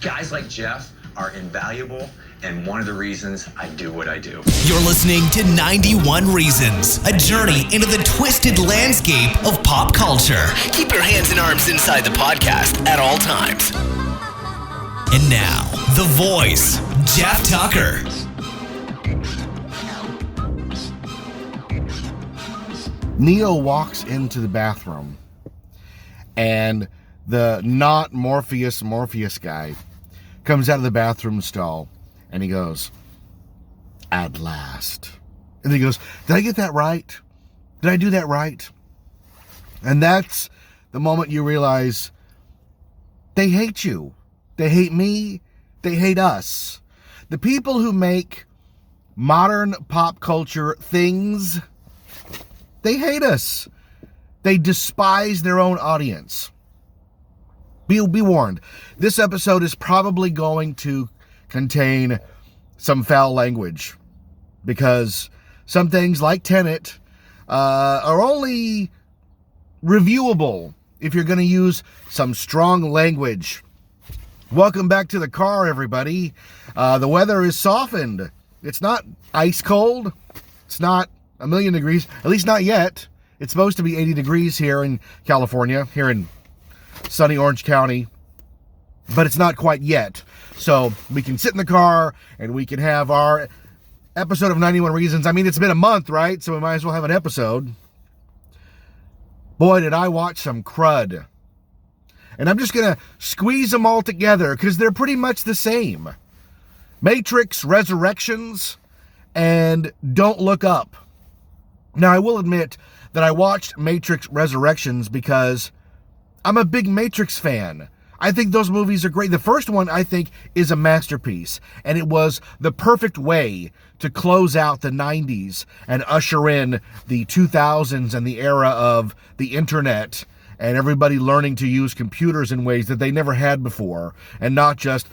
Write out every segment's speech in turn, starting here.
Guys like Jeff are invaluable, and one of the reasons I do what I do. You're listening to 91 Reasons, a journey into the twisted landscape of pop culture. Keep your hands and arms inside the podcast at all times. And now, the voice, Jeff Tucker. Neo walks into the bathroom, and the not Morpheus guy comes out of the bathroom stall, and he goes, "At last." And he goes, "Did I get that right? Did I do that right?" And that's the moment you realize they hate you. They hate me. They hate us. The people who make modern pop culture things, they hate us. They despise their own audience. Be warned. This episode is probably going to contain some foul language because some things like Tenet are only reviewable if you're going to use some strong language. Welcome back to the car, everybody. The weather is softened. It's not ice cold. It's not a million degrees, at least not yet. It's supposed to be 80 degrees here in California, here in sunny Orange County, but it's not quite yet. So we can sit in the car and we can have our episode of 91 Reasons. I mean, it's been a month, right? So we might as well have an episode. Boy, did I watch some crud. And I'm just going to squeeze them all together because they're pretty much the same. Matrix Resurrections and Don't Look Up. Now, I will admit that I watched Matrix Resurrections because I'm a big Matrix fan. I think those movies are great. The first one, I think, is a masterpiece. And it was the perfect way to close out the 90s and usher in the 2000s and the era of the internet and everybody learning to use computers in ways that they never had before. And not just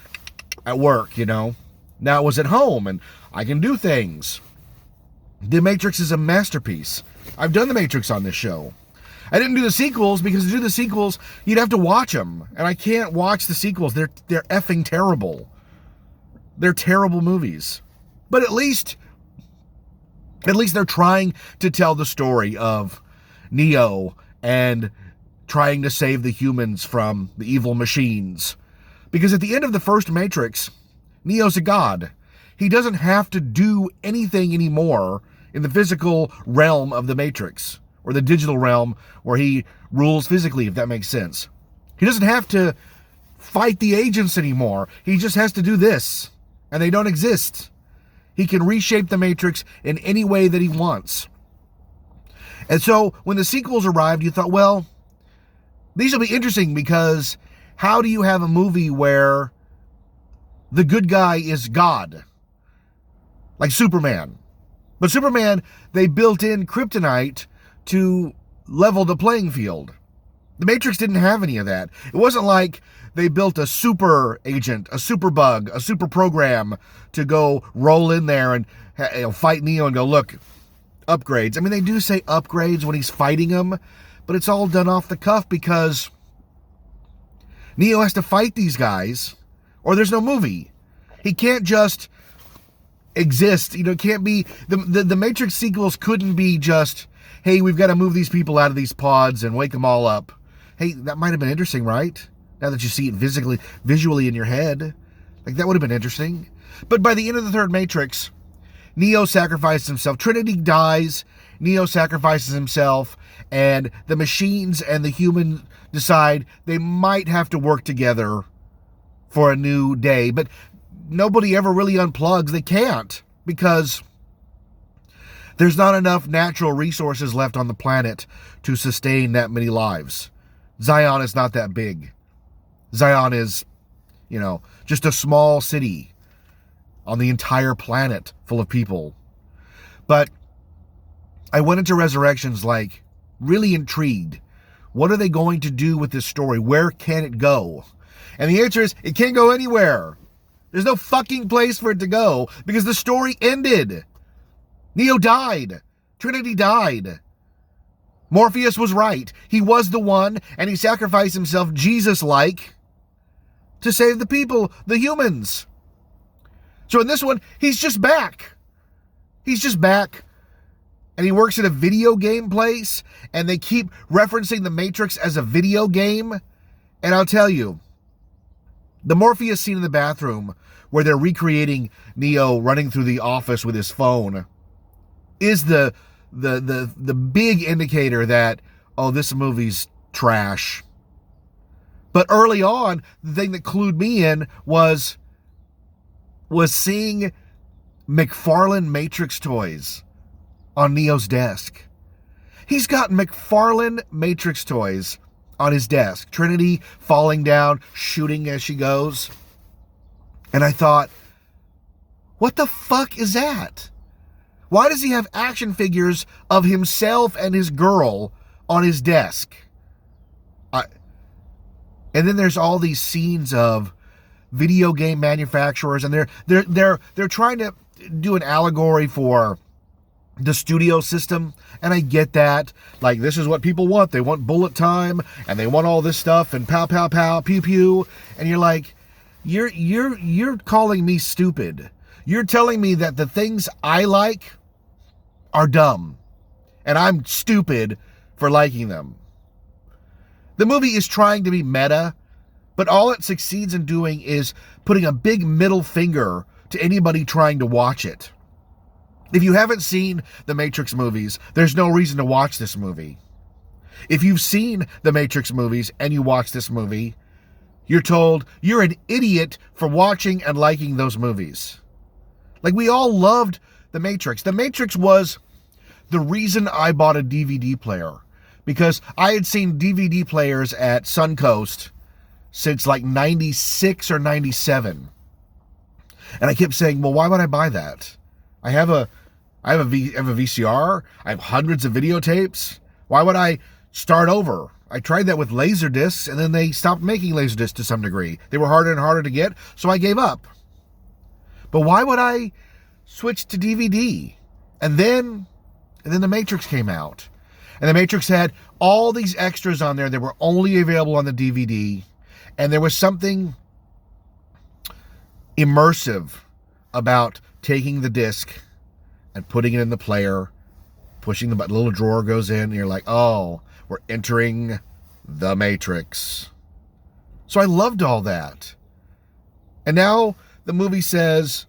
at work, you know. Now it was at home and I can do things. The Matrix is a masterpiece. I've done The Matrix on this show. I didn't do the sequels because to do the sequels, you'd have to watch them. And I can't watch the sequels. They're effing terrible. They're terrible movies. But at least they're trying to tell the story of Neo and trying to save the humans from the evil machines. Because at the end of the first Matrix, Neo's a god. He doesn't have to do anything anymore in the physical realm of the Matrix, or the digital realm where he rules physically, if that makes sense. He doesn't have to fight the agents anymore. He just has to do this, and they don't exist. He can reshape the Matrix in any way that he wants. And so when the sequels arrived, you thought, well, these will be interesting because how do you have a movie where the good guy is God? Like Superman. But Superman, they built in kryptonite to level the playing field. The Matrix didn't have any of that. It wasn't like they built a super agent, a super bug, a super program to go roll in there and fight Neo and go, look, upgrades. I mean, they do say upgrades when he's fighting him, but it's all done off the cuff because Neo has to fight these guys or there's no movie. He can't just exist. You know, it can't be, the Matrix sequels couldn't be just, hey, we've got to move these people out of these pods and wake them all up. Hey, that might have been interesting, right? Now that you see it visually in your head. Like, that would have been interesting. But by the end of the third Matrix, Neo sacrifices himself. Trinity dies. Neo sacrifices himself. And the machines and the human decide they might have to work together for a new day. But nobody ever really unplugs. They can't because there's not enough natural resources left on the planet to sustain that many lives. Zion is not that big. Zion is, just a small city on the entire planet full of people. But I went into Resurrections really intrigued. What are they going to do with this story? Where can it go? And the answer is, it can't go anywhere. There's no fucking place for it to go because the story ended. Neo died. Trinity died. Morpheus was right. He was the one, and he sacrificed himself Jesus-like to save the people, the humans. So in this one, he's just back. He's just back. And he works at a video game place, and they keep referencing the Matrix as a video game. And I'll tell you, the Morpheus scene in the bathroom where they're recreating Neo running through the office with his phone is the big indicator that, oh, this movie's trash. But early on, the thing that clued me in was seeing McFarlane Matrix toys on Neo's desk. He's got McFarlane Matrix toys on his desk. Trinity falling down, shooting as she goes. And I thought, what the fuck is that? Why does he have action figures of himself and his girl on his desk? And then there's all these scenes of video game manufacturers, and they're trying to do an allegory for the studio system, and I get that. Like, this is what people want. They want bullet time, and they want all this stuff, and pow, pow, pow, pew, pew. And you're like, you're calling me stupid. You're telling me that the things I like are dumb, and I'm stupid for liking them. The movie is trying to be meta, but all it succeeds in doing is putting a big middle finger to anybody trying to watch it. If you haven't seen the Matrix movies, there's no reason to watch this movie. If you've seen the Matrix movies and you watch this movie, you're told you're an idiot for watching and liking those movies. Like, we all loved the Matrix. The Matrix was the reason I bought a DVD player, because I had seen DVD players at Suncoast since like 96 or 97. And I kept saying, well, why would I buy that? I have a VCR. I have hundreds of videotapes. Why would I start over? I tried that with Laserdiscs, and then they stopped making Laserdiscs to some degree. They were harder and harder to get, so I gave up. But why would I switch to DVD? And then The Matrix came out. And The Matrix had all these extras on there that were only available on the DVD. And there was something immersive about taking the disc and putting it in the player, pushing the button, little drawer goes in, and you're like, oh, we're entering the Matrix. So I loved all that. And now the movie says,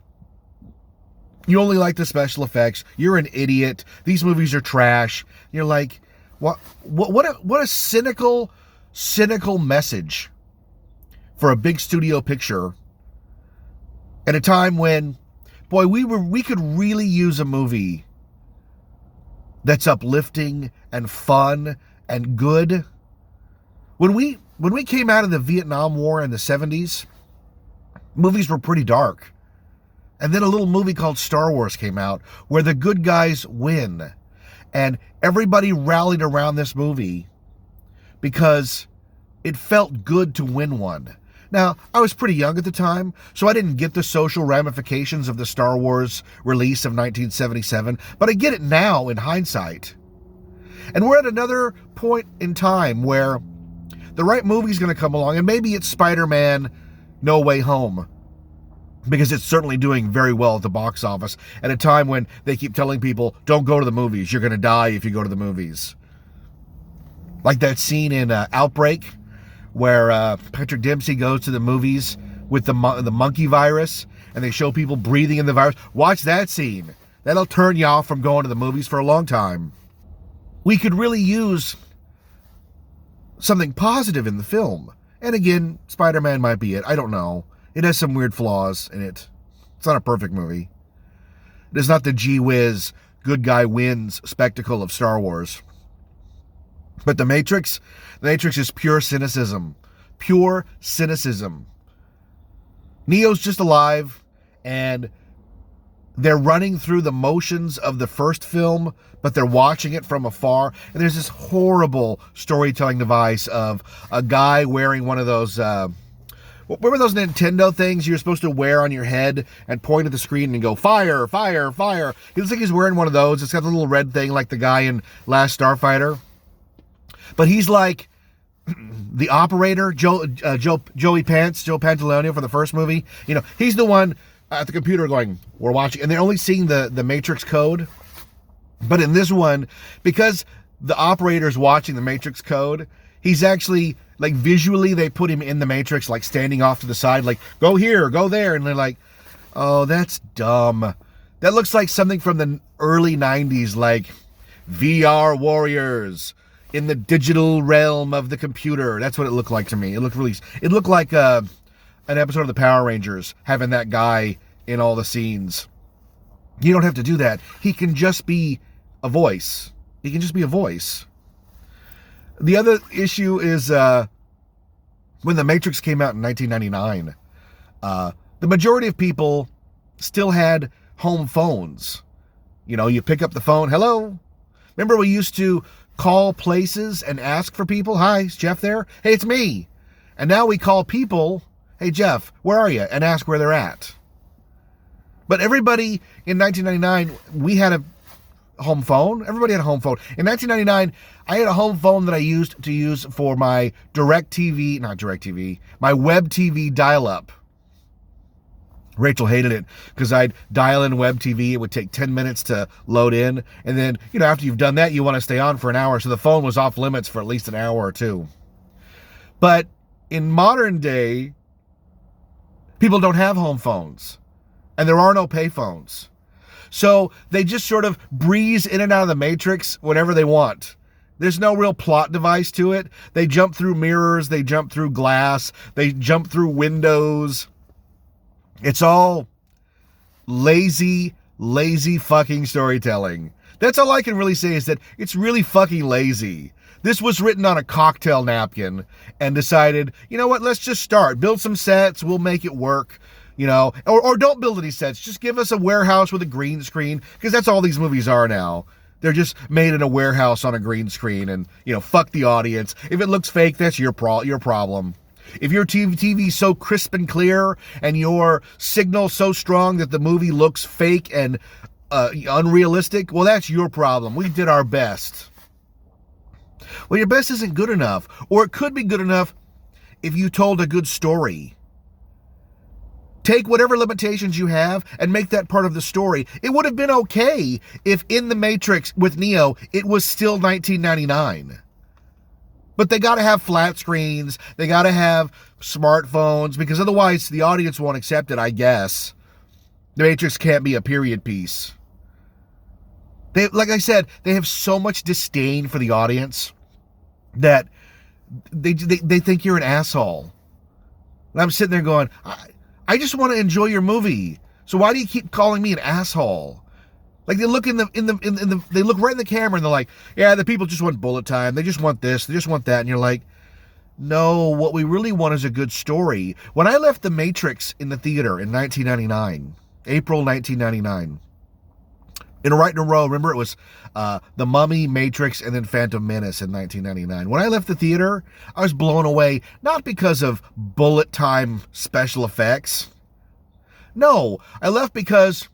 you only like the special effects, you're an idiot, these movies are trash. You're like, what a cynical message for a big studio picture at a time when, boy, we could really use a movie that's uplifting and fun and good. When we came out of the Vietnam War in the 70s, movies were pretty dark. And then a little movie called Star Wars came out where the good guys win. And everybody rallied around this movie because it felt good to win one. Now, I was pretty young at the time, so I didn't get the social ramifications of the Star Wars release of 1977, but I get it now in hindsight. And we're at another point in time where the right movie's going to come along, and maybe it's Spider-Man No Way Home, because it's certainly doing very well at the box office at a time when they keep telling people, don't go to the movies, you're going to die if you go to the movies. Like that scene in Outbreak, where Patrick Dempsey goes to the movies with the monkey virus, and they show people breathing in the virus. Watch that scene. That'll turn you off from going to the movies for a long time. We could really use something positive in the film. And again, Spider-Man might be it. I don't know. It has some weird flaws in it. It's not a perfect movie. It is not the gee whiz, good guy wins spectacle of Star Wars. But The Matrix is pure cynicism. Pure cynicism. Neo's just alive, and they're running through the motions of the first film, but they're watching it from afar. And there's this horrible storytelling device of a guy wearing one of those, what were those Nintendo things you're supposed to wear on your head and point at the screen and go, fire, fire, fire. He looks like he's wearing one of those. It's got the little red thing like the guy in Last Starfighter. But he's like the operator, Joey Pantoliano for the first movie, he's the one at the computer going, we're watching, and they're only seeing the Matrix code. But in this one, because the operator's watching the Matrix code, he's actually, like, visually, they put him in the Matrix, like, standing off to the side, like, go here, go there, and they're like, oh, that's dumb. That looks like something from the early 90s, like, VR warriors in the digital realm of the computer. That's what it looked like to me. It looked like an episode of the Power Rangers, having that guy in all the scenes. You don't have to do that. He can just be a voice. He can just be a voice. The other issue is when The Matrix came out in 1999, the majority of people still had home phones. You pick up the phone, hello. Remember we used to call places and ask for people? Hi, is Jeff there? Hey, it's me. And now we call people, hey, Jeff, where are you? And ask where they're at. But everybody in 1999, we had a home phone. Everybody had a home phone. In 1999, I had a home phone that I used to use for my my web TV dial-up. Rachel hated it because I'd dial in web TV. It would take 10 minutes to load in. And then, after you've done that, you want to stay on for an hour. So the phone was off limits for at least an hour or two. But in modern day, people don't have home phones. And there are no pay phones. So they just sort of breeze in and out of the Matrix whenever they want. There's no real plot device to it. They jump through mirrors. They jump through glass. They jump through windows. It's all lazy fucking storytelling. That's all I can really say, is that it's really fucking lazy. This was written on a cocktail napkin and decided, you know what, let's just start. Build some sets, we'll make it work. Or don't build any sets. Just give us a warehouse with a green screen, because that's all these movies are now. They're just made in a warehouse on a green screen, and, fuck the audience. If it looks fake, that's your problem. If your TV's so crisp and clear and your signal so strong that the movie looks fake and unrealistic, well, that's your problem. We did our best. Well, your best isn't good enough. Or it could be good enough if you told a good story. Take whatever limitations you have and make that part of the story. It would have been okay if in The Matrix with Neo, it was still 1999. But they got to have flat screens. They got to have smartphones, because otherwise the audience won't accept it, I guess. The Matrix can't be a period piece. Like I said, they have so much disdain for the audience that they think you're an asshole. And I'm sitting there going, I just want to enjoy your movie. So why do you keep calling me an asshole? Like, they look they look right in the camera and they're like, yeah, the people just want bullet time. They just want this. They just want that. And you're like, no, what we really want is a good story. When I left The Matrix in the theater in 1999, April 1999, in a row, remember it was The Mummy, Matrix, and then Phantom Menace in 1999. When I left the theater, I was blown away, not because of bullet time special effects. No, I left because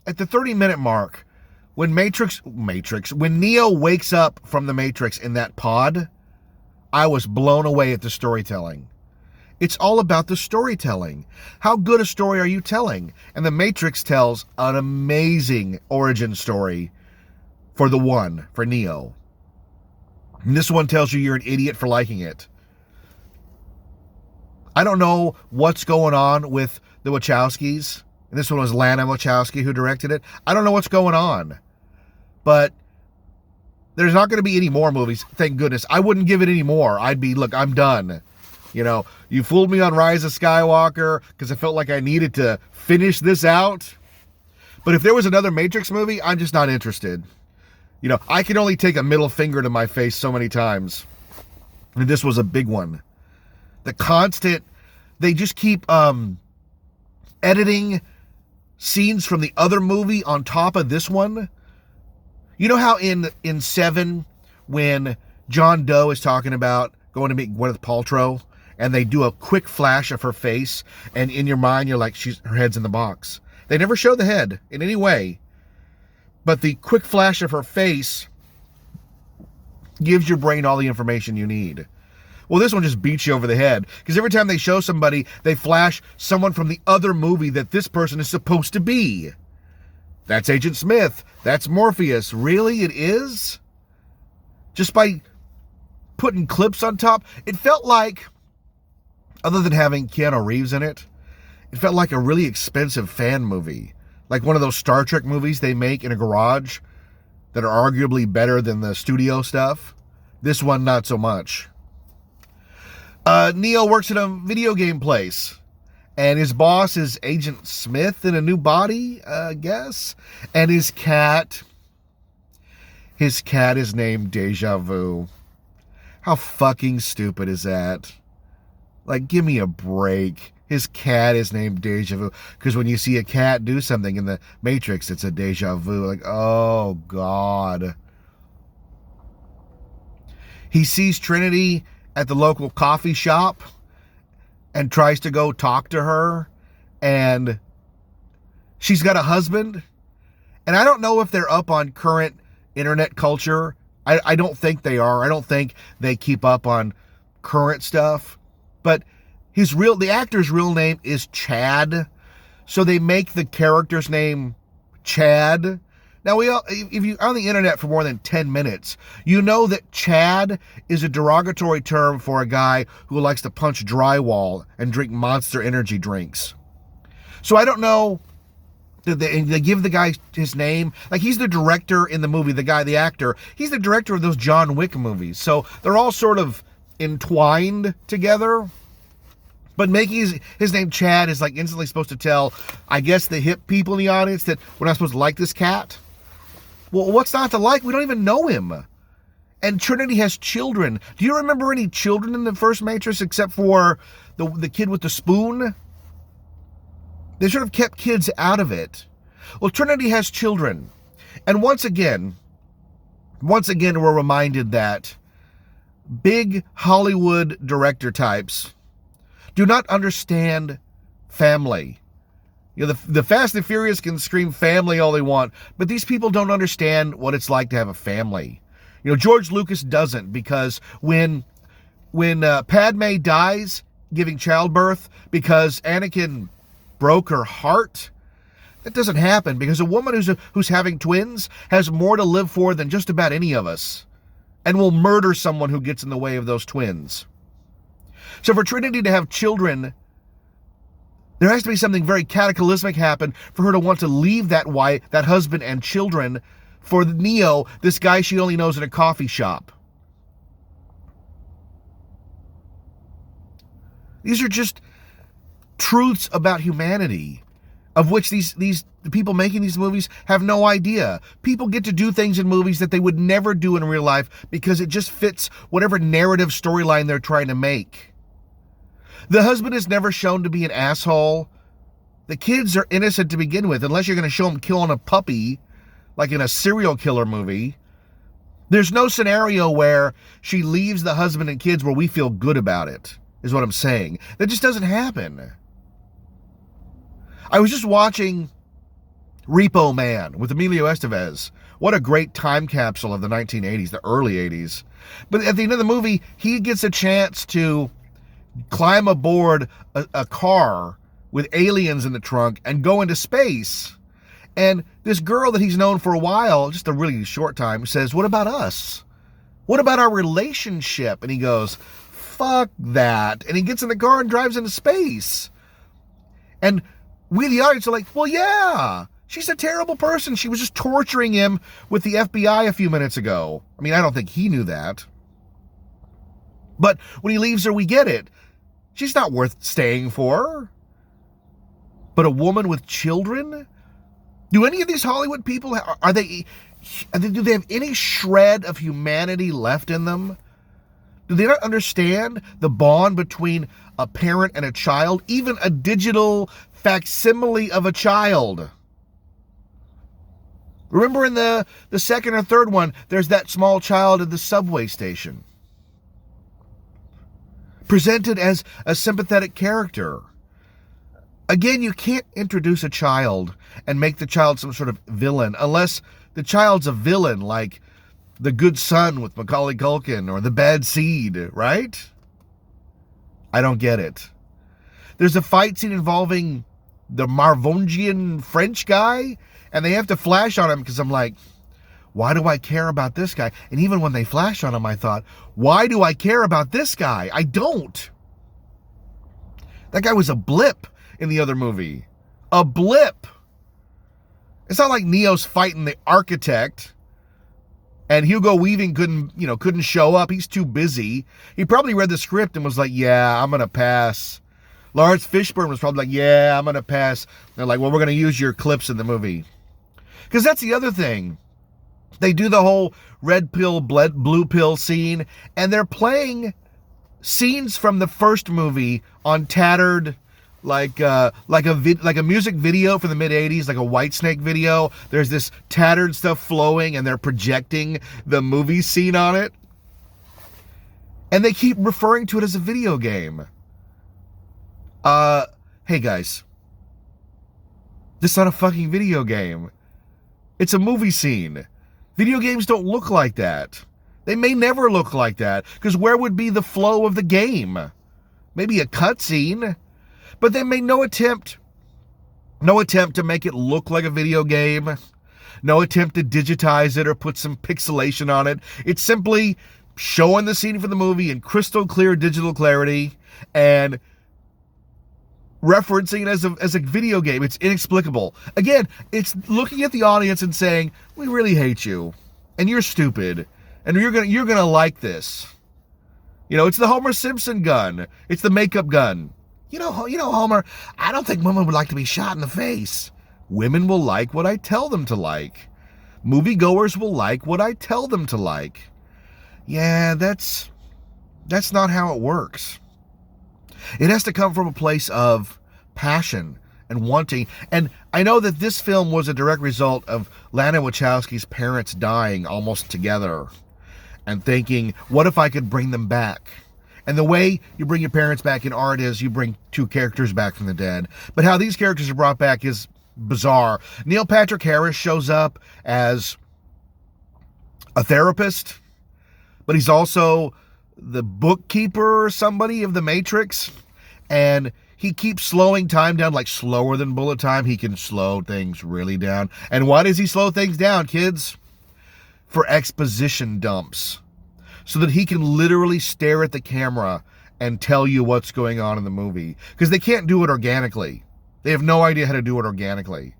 at the 30-minute mark, when when Neo wakes up from the Matrix in that pod, I was blown away at the storytelling. It's all about the storytelling. How good a story are you telling? And The Matrix tells an amazing origin story for Neo. And this one tells you you're an idiot for liking it. I don't know what's going on with the Wachowskis. And this one was Lana Wachowski who directed it. I don't know what's going on. But there's not going to be any more movies. Thank goodness. I wouldn't give it any more. I'd be, look, I'm done. You fooled me on Rise of Skywalker because I felt like I needed to finish this out. But if there was another Matrix movie, I'm just not interested. I can only take a middle finger to my face so many times. And this was a big one. They just keep editing scenes from the other movie on top of this one. You know how in 7, when John Doe is talking about going to meet Gwyneth Paltrow, and they do a quick flash of her face, and in your mind you're like, her head's in the box. They never show the head in any way, but the quick flash of her face gives your brain all the information you need. Well, this one just beats you over the head, because every time they show somebody, they flash someone from the other movie that this person is supposed to be. That's Agent Smith. That's Morpheus. Really? It is? Just by putting clips on top? It felt like, other than having Keanu Reeves in it, it felt like a really expensive fan movie. Like one of those Star Trek movies they make in a garage that are arguably better than the studio stuff. This one, not so much. Neo works in a video game place, and his boss is Agent Smith in a new body, I guess. And his cat is named Deja Vu. How fucking stupid is that? Like, give me a break. His cat is named Deja Vu, because when you see a cat do something in the Matrix, it's a deja vu. Like, oh God. He sees Trinity at the local coffee shop and tries to go talk to her, and she's got a husband, and I don't know if they're up on current internet culture. I don't think they are. I don't think they keep up on current stuff, but the actor's real name is Chad, so they make the character's name Chad. Now, if you're on the internet for more than 10 minutes, you know that Chad is a derogatory term for a guy who likes to punch drywall and drink Monster energy drinks. So I don't know, did they give the guy his name? Like, he's the director in the movie, the actor, he's the director of those John Wick movies. So they're all sort of entwined together. But making his name Chad is like instantly supposed to tell, I guess, the hip people in the audience that we're not supposed to like this cat. Well, what's not to like? We don't even know him. And Trinity has children. Do you remember any children in the first Matrix except for the kid with the spoon? They sort of kept kids out of it. Well, Trinity has children. And once again, we're reminded that big Hollywood director types do not understand family. You know, the Fast and Furious can scream family all they want, but these people don't understand what it's like to have a family. You know, George Lucas doesn't, because when Padme dies giving childbirth because Anakin broke her heart, that doesn't happen, because a woman who's having twins has more to live for than just about any of us, and will murder someone who gets in the way of those twins. So for Trinity to have children, there has to be something very cataclysmic happen for her to want to leave that husband and children for Neo, this guy she only knows in a coffee shop. These are just truths about humanity, of which the people making these movies have no idea. People get to do things in movies that they would never do in real life because it just fits whatever narrative storyline they're trying to make. The husband is never shown to be an asshole. The kids are innocent to begin with, unless you're going to show them killing a puppy, like in a serial killer movie. There's no scenario where she leaves the husband and kids where we feel good about it, is what I'm saying. That just doesn't happen. I was just watching Repo Man with Emilio Estevez. What a great time capsule of the 1980s, the early 80s. But at the end of the movie, he gets a chance to climb aboard a car with aliens in the trunk and go into space. And this girl that he's known for a while, just a really short time, says, "What about us? What about our relationship?" And he goes, "Fuck that." And he gets in the car and drives into space. And we, the audience, are like, well, yeah, she's a terrible person. She was just torturing him with the FBI a few minutes ago. I mean, I don't think he knew that. But when he leaves her, we get it. She's not worth staying for. But a woman with children? Do any of these Hollywood people, do they have any shred of humanity left in them? Do they not understand the bond between a parent and a child, even a digital facsimile of a child? Remember in the second or third one, there's that small child at the subway station, presented as a sympathetic character. Again, you can't introduce a child and make the child some sort of villain unless the child's a villain, like The Good Son with Macaulay Culkin or The Bad Seed, right? I don't get it. There's a fight scene involving the Marvongian French guy, and they have to flash on him because I'm like, why do I care about this guy? And even when they flash on him, I thought, why do I care about this guy? I don't. That guy was a blip in the other movie. A blip. It's not like Neo's fighting the architect and Hugo Weaving couldn't show up. He's too busy. He probably read the script and was like, yeah, I'm going to pass. Lawrence Fishburne was probably like, yeah, I'm going to pass. They're like, well, we're going to use your clips in the movie. Because that's the other thing. They do the whole red pill, blue pill scene, and they're playing scenes from the first movie on tattered, like a music video from the mid-'80s, like a Whitesnake video. There's this tattered stuff flowing, and they're projecting the movie scene on it. And they keep referring to it as a video game. Hey guys. This is not a fucking video game. It's a movie scene. Video games don't look like that. They may never look like that, because where would be the flow of the game? Maybe a cutscene, but they made no attempt to make it look like a video game. No attempt to digitize it or put some pixelation on it. It's simply showing the scene from the movie in crystal clear digital clarity and referencing it as a video game. It's inexplicable. Again, it's looking at the audience and saying, we really hate you, and you're stupid, and you're gonna like this. It's the Homer Simpson gun. It's the makeup gun. Homer, I don't think women would like to be shot in the face. Women will like what I tell them to like. Moviegoers will like what I tell them to like. Yeah, that's not how it works. It has to come from a place of passion and wanting. And I know that this film was a direct result of Lana Wachowski's parents dying almost together and thinking, what if I could bring them back? And the way you bring your parents back in art is you bring two characters back from the dead. But how these characters are brought back is bizarre. Neil Patrick Harris shows up as a therapist, but he's also the bookkeeper or somebody of the Matrix, and he keeps slowing time down, like slower than bullet time. He can slow things really down. And why does he slow things down, kids? For exposition dumps, so that he can literally stare at the camera and tell you what's going on in the movie, because they can't do it organically. They have no idea how to do it organically,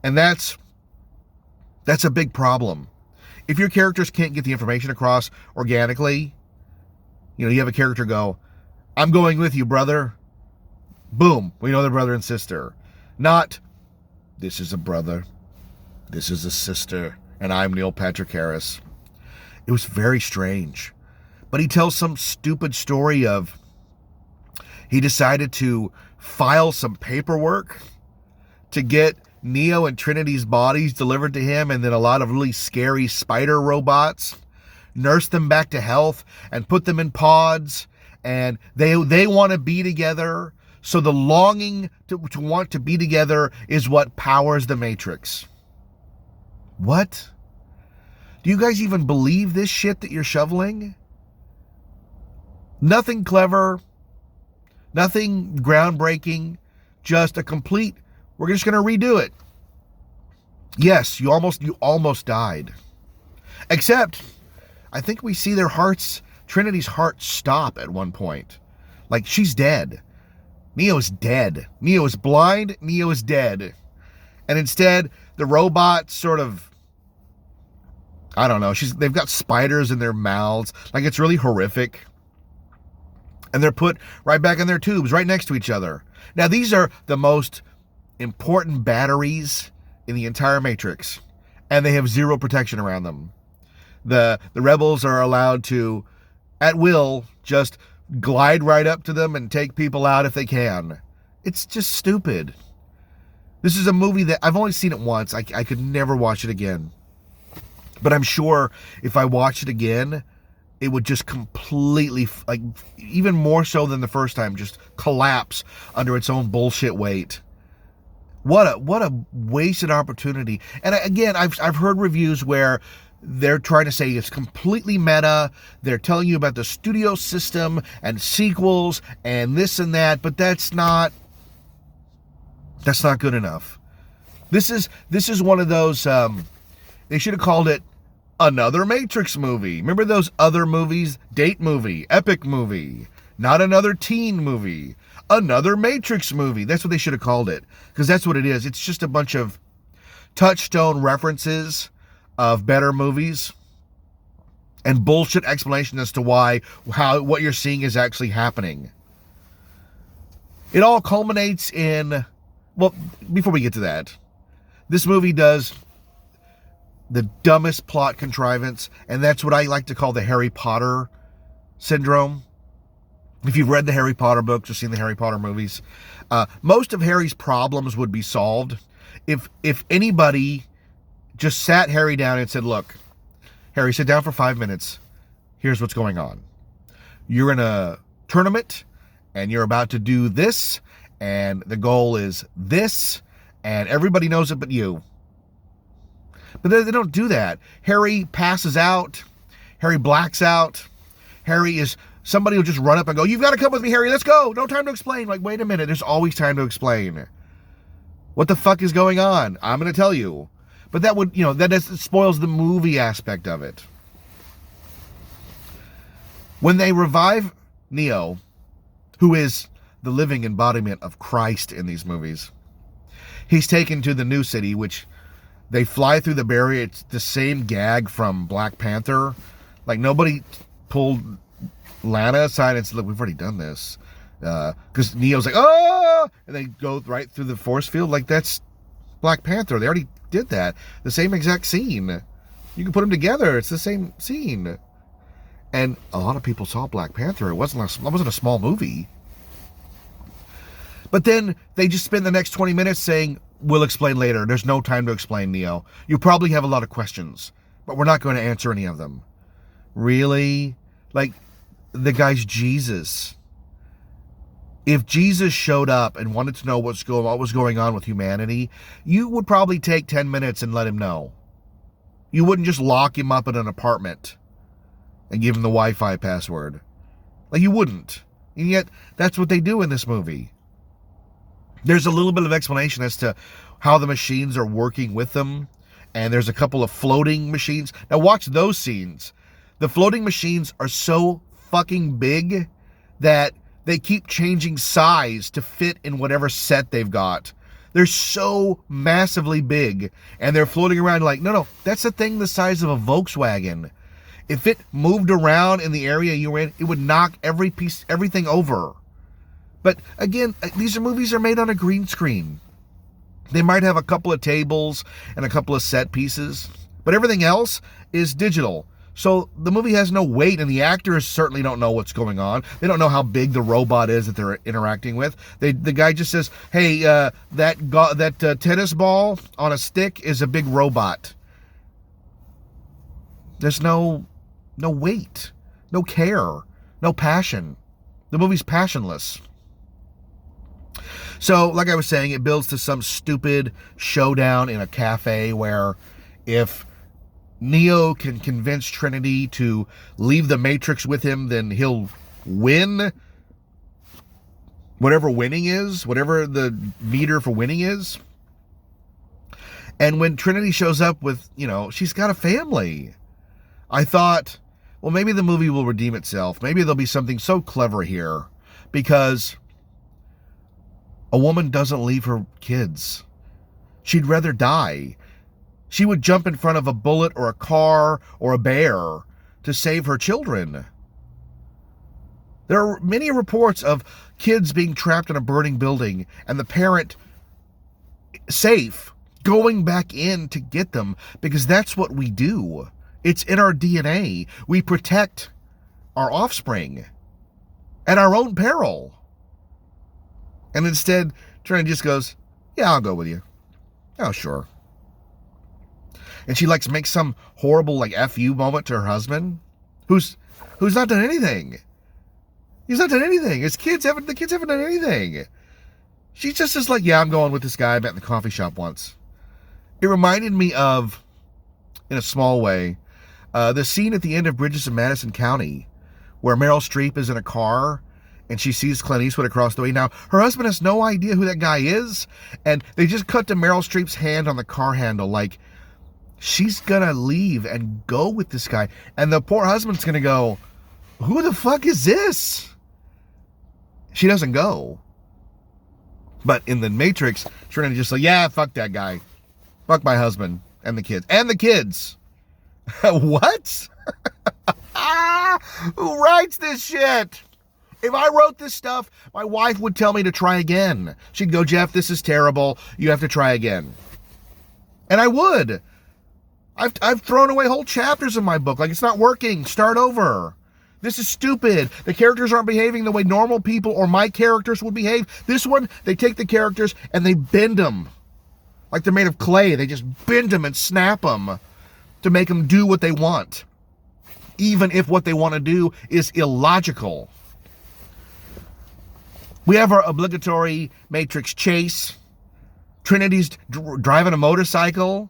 and that's a big problem. If your characters can't get the information across organically, you have a character go, I'm going with you, brother. Boom. We know they're brother and sister. Not, this is a brother, this is a sister, and I'm Neil Patrick Harris. It was very strange. But he tells some stupid story of he decided to file some paperwork to get Neo and Trinity's bodies delivered to him, and then a lot of really scary spider robots, nurse them back to health and put them in pods, and they want to be together. So the longing to want to be together is what powers the Matrix. What? Do you guys even believe this shit that you're shoveling? Nothing clever, nothing groundbreaking, just a complete, we're just going to redo it. Yes, you almost died. Except, I think we see Trinity's heart stop at one point. Like, she's dead. Neo's dead. Neo is blind. Neo is dead. And instead, the robots sort of, I don't know, they've got spiders in their mouths. Like, it's really horrific. And they're put right back in their tubes, right next to each other. Now, these are the most important batteries in the entire Matrix, and they have zero protection around them. The rebels are allowed to, at will, just glide right up to them and take people out if they can. It's just stupid. This is a movie that I've only seen it once. I could never watch it again. But I'm sure if I watched it again, it would just completely, like, even more so than the first time, just collapse under its own bullshit weight. What a wasted opportunity. And again, I've heard reviews where they're trying to say it's completely meta. They're telling you about the studio system and sequels and this and that, but that's not good enough. This is one of those, they should have called it another Matrix movie. Remember those other movies? Date movie, epic movie, not another teen movie, another Matrix movie. That's what they should have called it, because that's what it is. It's just a bunch of touchstone references of better movies and bullshit explanation as to what you're seeing is actually happening. It all culminates in, well, before we get to that, this movie does the dumbest plot contrivance, and that's what I like to call the Harry Potter syndrome. If you've read the Harry Potter books or seen the Harry Potter movies, most of Harry's problems would be solved if anybody just sat Harry down and said, look, Harry, sit down for 5 minutes. Here's what's going on. You're in a tournament, and you're about to do this, and the goal is this, and everybody knows it but you. But they don't do that. Harry passes out. Harry blacks out. Somebody will just run up and go, you've got to come with me, Harry. Let's go. No time to explain. Like, wait a minute. There's always time to explain. What the fuck is going on? I'm going to tell you. But that spoils the movie aspect of it. When they revive Neo, who is the living embodiment of Christ in these movies, he's taken to the new city, which they fly through the barrier. It's the same gag from Black Panther. Like, nobody pulled Lana aside and said, look, we've already done this. Because Neo's like, oh! And they go right through the force field. Like, that's Black Panther. They already did that. The same exact scene. You can put them together. It's the same scene. And a lot of people saw Black Panther. It wasn't a small movie. But then they just spend the next 20 minutes saying, we'll explain later. There's no time to explain, Neo. You probably have a lot of questions, but we're not going to answer any of them. Really? Like, the guy's Jesus. If Jesus showed up and wanted to know what was going on with humanity, you would probably take 10 minutes and let him know. You wouldn't just lock him up in an apartment and give him the Wi-Fi password. Like, you wouldn't. And yet, that's what they do in this movie. There's a little bit of explanation as to how the machines are working with them. And there's a couple of floating machines. Now watch those scenes. The floating machines are so fucking big that they keep changing size to fit in whatever set they've got. They're so massively big. And they're floating around like, no, that's a thing the size of a Volkswagen. If it moved around in the area you were in, it would knock everything over. But again, these movies are made on a green screen. They might have a couple of tables and a couple of set pieces, but everything else is digital. So the movie has no weight, and the actors certainly don't know what's going on. They don't know how big the robot is that they're interacting with. The guy just says, hey, that tennis ball on a stick is a big robot. There's no weight, no care, no passion. The movie's passionless. So, like I was saying, it builds to some stupid showdown in a cafe where if Neo can convince Trinity to leave the Matrix with him, then he'll win whatever winning is, whatever the meter for winning is. And when Trinity shows up with, she's got a family, I thought, well, maybe the movie will redeem itself. Maybe there'll be something so clever here, because a woman doesn't leave her kids. She'd rather die. She would jump in front of a bullet or a car or a bear to save her children. There are many reports of kids being trapped in a burning building and the parent safe going back in to get them, because that's what we do. It's in our DNA. We protect our offspring at our own peril. And instead, Trinity just goes, yeah, I'll go with you. Oh, sure. And she makes some horrible F you moment to her husband, who's not done anything. He's not done anything. The kids haven't done anything. She just is like, yeah, I'm going with this guy I met in the coffee shop once. It reminded me of, in a small way, the scene at the end of Bridges of Madison County, where Meryl Streep is in a car and she sees Clint Eastwood across the way. Now, her husband has no idea who that guy is, and they just cut to Meryl Streep's hand on the car handle, like she's gonna leave and go with this guy. And the poor husband's gonna go, who the fuck is this? She doesn't go. But in the Matrix, Trinity just like, yeah, fuck that guy. Fuck my husband and the kids. And the kids. What? Who writes this shit? If I wrote this stuff, my wife would tell me to try again. She'd go, Jeff, this is terrible. You have to try again. And I would. I've thrown away whole chapters of my book. Like, it's not working. Start over. This is stupid. The characters aren't behaving the way normal people or my characters would behave. This one, they take the characters and they bend them. Like they're made of clay. They just bend them and snap them to make them do what they want. Even if what they want to do is illogical. We have our obligatory Matrix chase. Trinity's driving a motorcycle.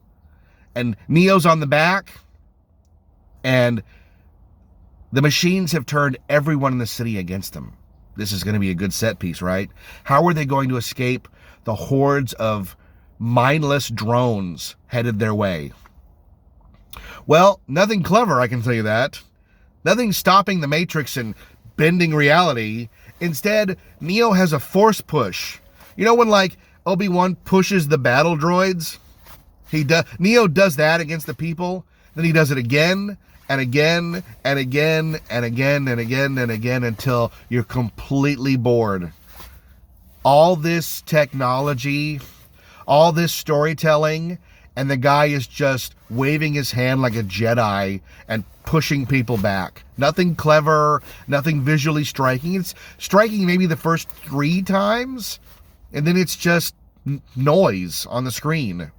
And Neo's on the back. And the machines have turned everyone in the city against them. This is going to be a good set piece, right? How are they going to escape the hordes of mindless drones headed their way? Well, nothing clever, I can tell you that. Nothing stopping the Matrix and bending reality. Instead, Neo has a force push. You know when, like, Obi-Wan pushes the battle droids? Neo does that against the people. Then he does it again and again and again and again and again and again until you're completely bored. All this technology, all this storytelling, and the guy is just waving his hand like a Jedi and pushing people back. Nothing clever, nothing visually striking. It's striking maybe the first 3 times, and then it's just noise on the screen.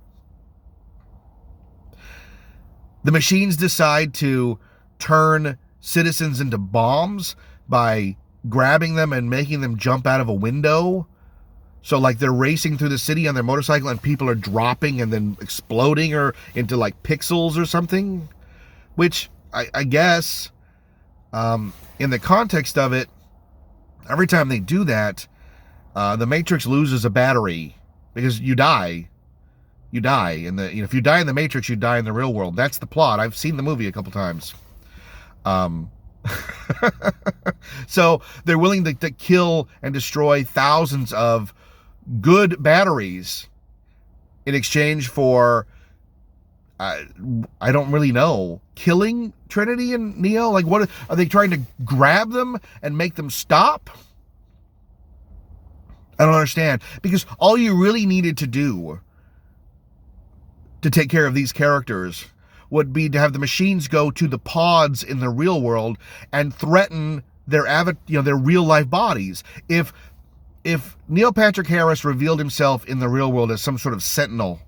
The machines decide to turn citizens into bombs by grabbing them and making them jump out of a window. So like they're racing through the city on their motorcycle and people are dropping and then exploding or into like pixels or something. Which I guess in the context of it, every time they do that, the Matrix loses a battery because you die. You die in the, if you die in the Matrix, you die in the real world. That's the plot. I've seen the movie a couple times. So they're willing to kill and destroy thousands of good batteries in exchange for, I don't really know, killing Trinity and Neo? Like, what are they trying to grab them and make them stop? I don't understand. Because all you really needed to do to take care of these characters would be to have the machines go to the pods in the real world and threaten their their real life bodies. If Neil Patrick Harris revealed himself in the real world as some sort of sentinel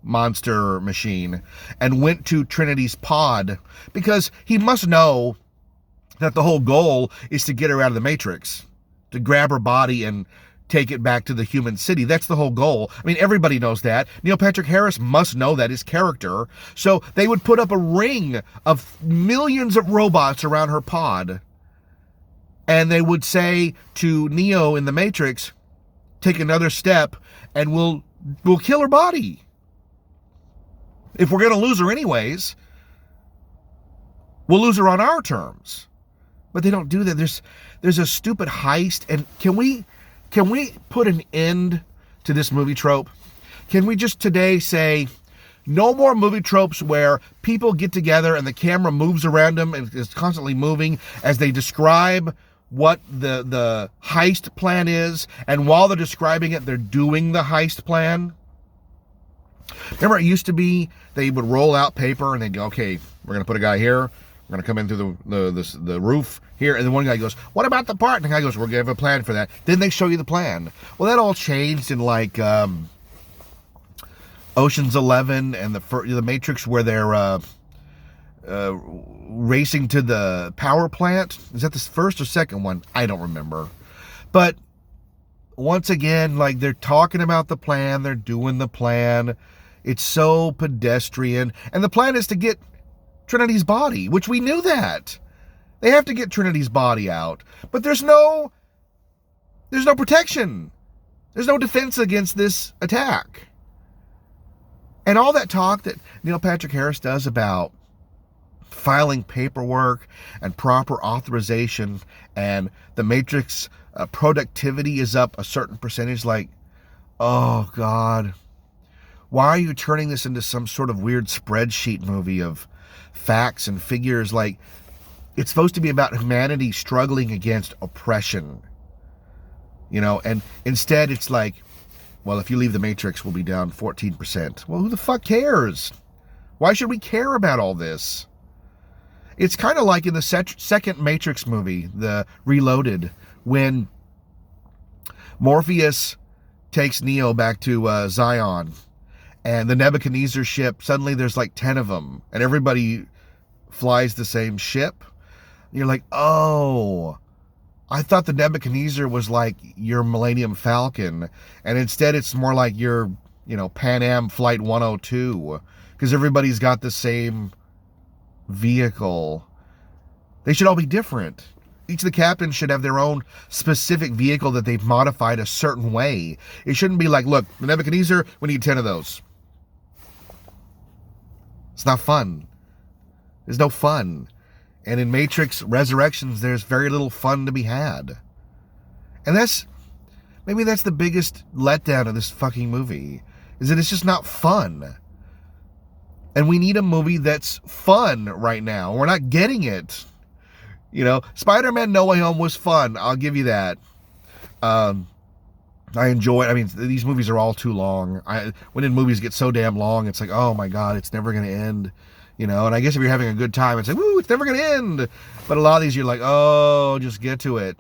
monster machine and went to Trinity's pod, because he must know that the whole goal is to get her out of the Matrix, to grab her body and take it back to the human city. That's the whole goal. I mean, everybody knows that. Neil Patrick Harris must know that, his character. So they would put up a ring of millions of robots around her pod. And they would say to Neo in the Matrix, take another step and we'll kill her body. If we're going to lose her anyways, we'll lose her on our terms. But they don't do that. There's a stupid heist. And can we put an end to this movie trope? Can we just today say, no more movie tropes where people get together and the camera moves around them and is constantly moving as they describe what the heist plan is, and while they're describing it, they're doing the heist plan? Remember, it used to be they would roll out paper and they'd go, okay, we're going to put a guy here, we're going to come in through the roof here, and then one guy goes, what about the part? And the guy goes, we're going to have a plan for that. Then they show you the plan. Well, that all changed in like Ocean's 11 and the Matrix, where they're racing to the power plant. Is that the first or second one? I don't remember. But once again, like, they're talking about the plan, they're doing the plan. It's so pedestrian. And the plan is to get Trinity's body, which we knew that. They have to get Trinity's body out. But there's no protection. There's no defense against this attack. And all that talk that Neil Patrick Harris does about filing paperwork and proper authorization and the Matrix productivity is up a certain percentage, like, oh God, why are you turning this into some sort of weird spreadsheet movie of facts and figures? Like, it's supposed to be about humanity struggling against oppression, and instead it's like, well, if you leave the Matrix, we'll be down 14%. Well, who the fuck cares? Why should we care about all this? It's kind of like in the second Matrix movie, the Reloaded, when Morpheus takes Neo back to Zion, and the Nebuchadnezzar ship, suddenly there's like 10 of them, and everybody flies the same ship. And you're like, oh, I thought the Nebuchadnezzar was like your Millennium Falcon, and instead it's more like your, Pan Am Flight 102, because everybody's got the same vehicle. They should all be different. Each of the captains should have their own specific vehicle that they've modified a certain way. It shouldn't be like, look, the Nebuchadnezzar, we need 10 of those. It's not fun. There's no fun. And in Matrix Resurrections, there's very little fun to be had. And maybe that's the biggest letdown of this fucking movie, is that it's just not fun. And we need a movie that's fun right now. We're not getting it. Spider-Man No Way Home was fun. I'll give you that. I enjoy it. I mean, these movies are all too long. When movies get so damn long, it's like, oh my God, it's never going to end. And I guess if you're having a good time, it's like, woo, it's never going to end. But a lot of these, you're like, oh, just get to it.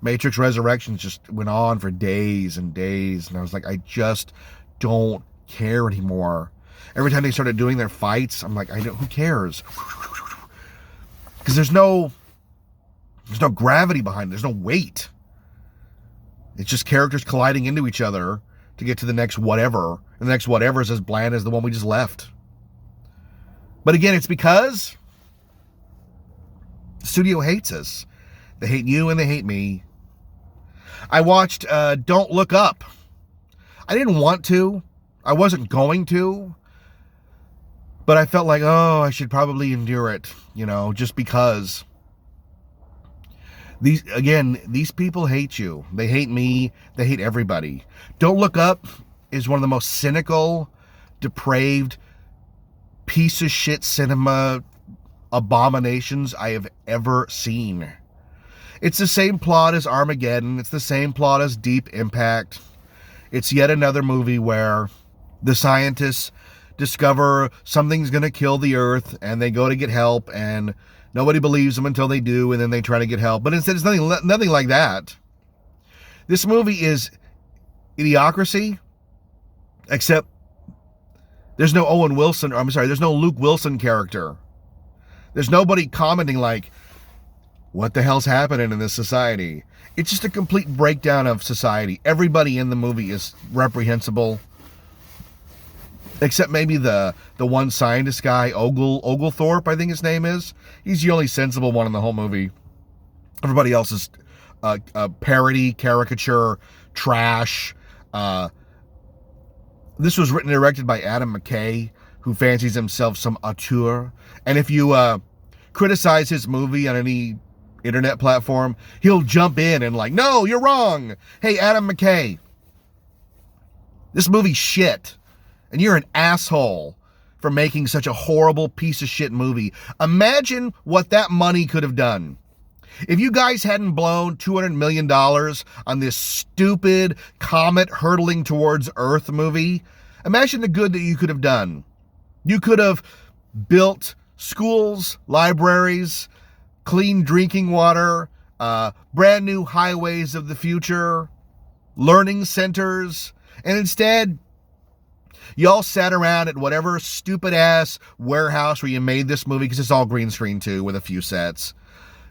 Matrix Resurrections just went on for days and days. And I was like, I just don't care anymore. Every time they started doing their fights, I'm like, who cares? Because there's no gravity behind it. There's no weight. It's just characters colliding into each other to get to the next whatever. And the next whatever is as bland as the one we just left. But again, it's because the studio hates us. They hate you and they hate me. I watched Don't Look Up. I didn't want to. I wasn't going to. But I felt like, I should probably endure it, just because. These people hate you. They hate me. They hate everybody. Don't Look Up is one of the most cynical, depraved, piece of shit cinema abominations I have ever seen. It's the same plot as Armageddon. It's the same plot as Deep Impact. It's yet another movie where the scientists discover something's going to kill the Earth, and they go to get help, and nobody believes them until they do, and then they try to get help. But instead, it's nothing like that. This movie is Idiocracy, except there's no there's no Luke Wilson character. There's nobody commenting like, what the hell's happening in this society? It's just a complete breakdown of society. Everybody in the movie is reprehensible. Except maybe the one scientist guy, Oglethorpe, I think his name is. He's the only sensible one in the whole movie. Everybody else is parody, caricature, trash. This was written and directed by Adam McKay, who fancies himself some auteur. And if you criticize his movie on any internet platform, he'll jump in and like, no, you're wrong. Hey, Adam McKay, this movie's shit. And you're an asshole for making such a horrible piece of shit movie. Imagine what that money could have done. If you guys hadn't blown $200 million on this stupid comet hurtling towards Earth movie, imagine the good that you could have done. You could have built schools, libraries, clean drinking water, brand new highways of the future, learning centers, and instead, y'all sat around at whatever stupid ass warehouse where you made this movie, because it's all green screen too, with a few sets.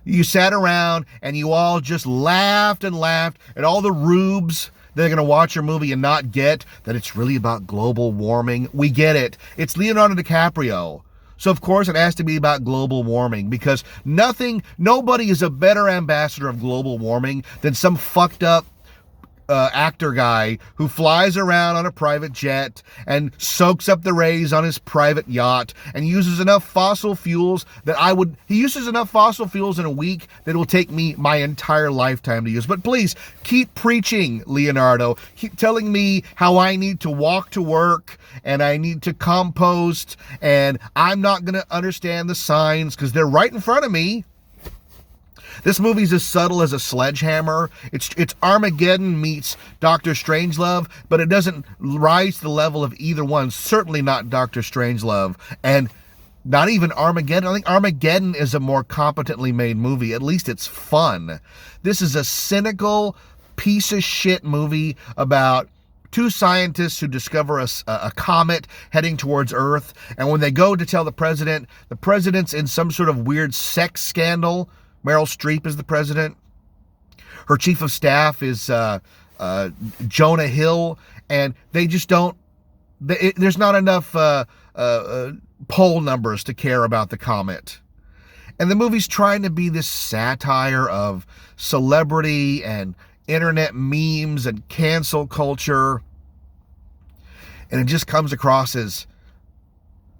You sat around and you all just laughed and laughed at all the rubes. They're going to watch your movie and not get that it's really about global warming. We get it. It's Leonardo DiCaprio. So, of course, it has to be about global warming, because nobody is a better ambassador of global warming than some fucked up actor guy who flies around on a private jet and soaks up the rays on his private yacht and uses enough fossil fuels he uses enough fossil fuels in a week that it will take me my entire lifetime to use. But please, keep preaching, Leonardo. Keep telling me how I need to walk to work and I need to compost and I'm not going to understand the signs because they're right in front of me. This movie's as subtle as a sledgehammer. It's Armageddon meets Dr. Strangelove, but it doesn't rise to the level of either one. Certainly not Dr. Strangelove, and not even Armageddon. I think Armageddon is a more competently made movie. At least it's fun. This is a cynical piece of shit movie about two scientists who discover a comet heading towards Earth, and when they go to tell the president's in some sort of weird sex scandal. Meryl Streep is the president. Her chief of staff is Jonah Hill, and they just don't. There's not enough poll numbers to care about the comet. And the movie's trying to be this satire of celebrity and internet memes and cancel culture, and it just comes across as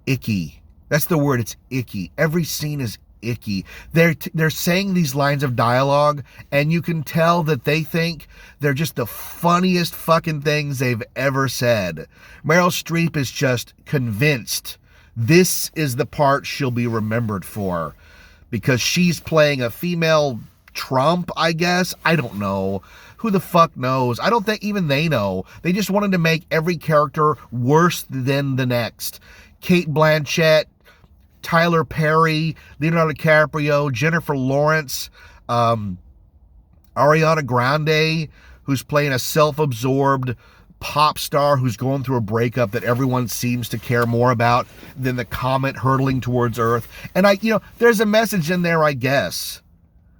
icky. That's the word. It's icky. Every scene is icky. They're saying these lines of dialogue and you can tell that they think they're just the funniest fucking things they've ever said. Meryl Streep is just convinced this is the part she'll be remembered for because she's playing a female Trump, I guess. I don't know. Who the fuck knows? I don't think even they know. They just wanted to make every character worse than the next. Cate Blanchett, Tyler Perry, Leonardo DiCaprio, Jennifer Lawrence, Ariana Grande, who's playing a self-absorbed pop star who's going through a breakup that everyone seems to care more about than the comet hurtling towards Earth. And there's a message in there, I guess.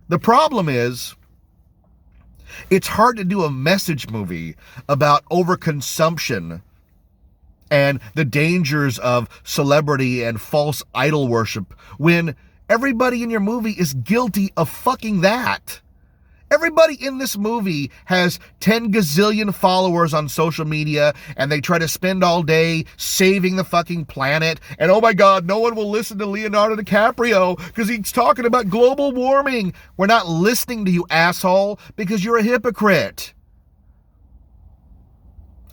The problem is, it's hard to do a message movie about overconsumption and the dangers of celebrity and false idol worship when everybody in your movie is guilty of fucking that. Everybody in this movie has 10 gazillion followers on social media and they try to spend all day saving the fucking planet. And oh my God, no one will listen to Leonardo DiCaprio because he's talking about global warming. We're not listening to you, asshole, because you're a hypocrite.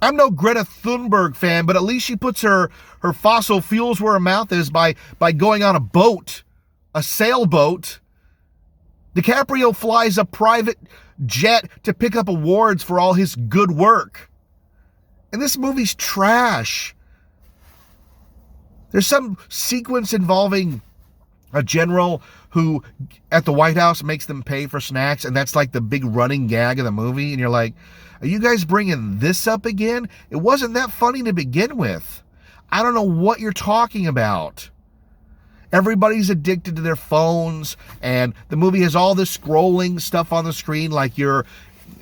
I'm no Greta Thunberg fan, but at least she puts her fossil fuels where her mouth is by going on a boat, a sailboat. DiCaprio flies a private jet to pick up awards for all his good work. And this movie's trash. There's some sequence involving a general who at the White House makes them pay for snacks, and that's like the big running gag of the movie, and you're like, are you guys bringing this up again? It wasn't that funny to begin with. I don't know what you're talking about. Everybody's addicted to their phones, and the movie has all this scrolling stuff on the screen like you're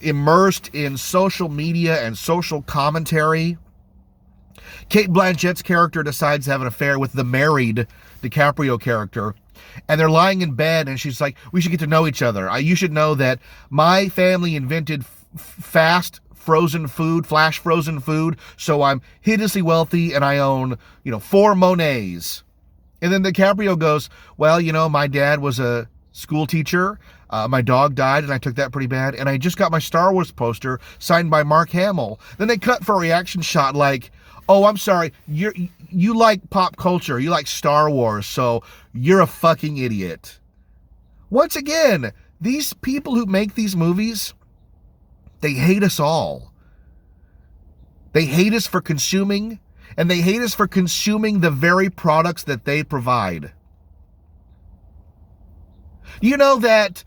immersed in social media and social commentary. Cate Blanchett's character decides to have an affair with the married DiCaprio character, and they're lying in bed, and she's like, we should get to know each other. You should know that my family invented flash frozen food, so I'm hideously wealthy, and I own, 4 Monets. And then DiCaprio goes, well, my dad was a school teacher, my dog died, and I took that pretty bad, and I just got my Star Wars poster signed by Mark Hamill. Then they cut for a reaction shot like, oh, I'm sorry, you like pop culture, you like Star Wars, so you're a fucking idiot. Once again, these people who make these movies, they hate us all. They hate us for consuming, and they hate us for consuming the very products that they provide. You know that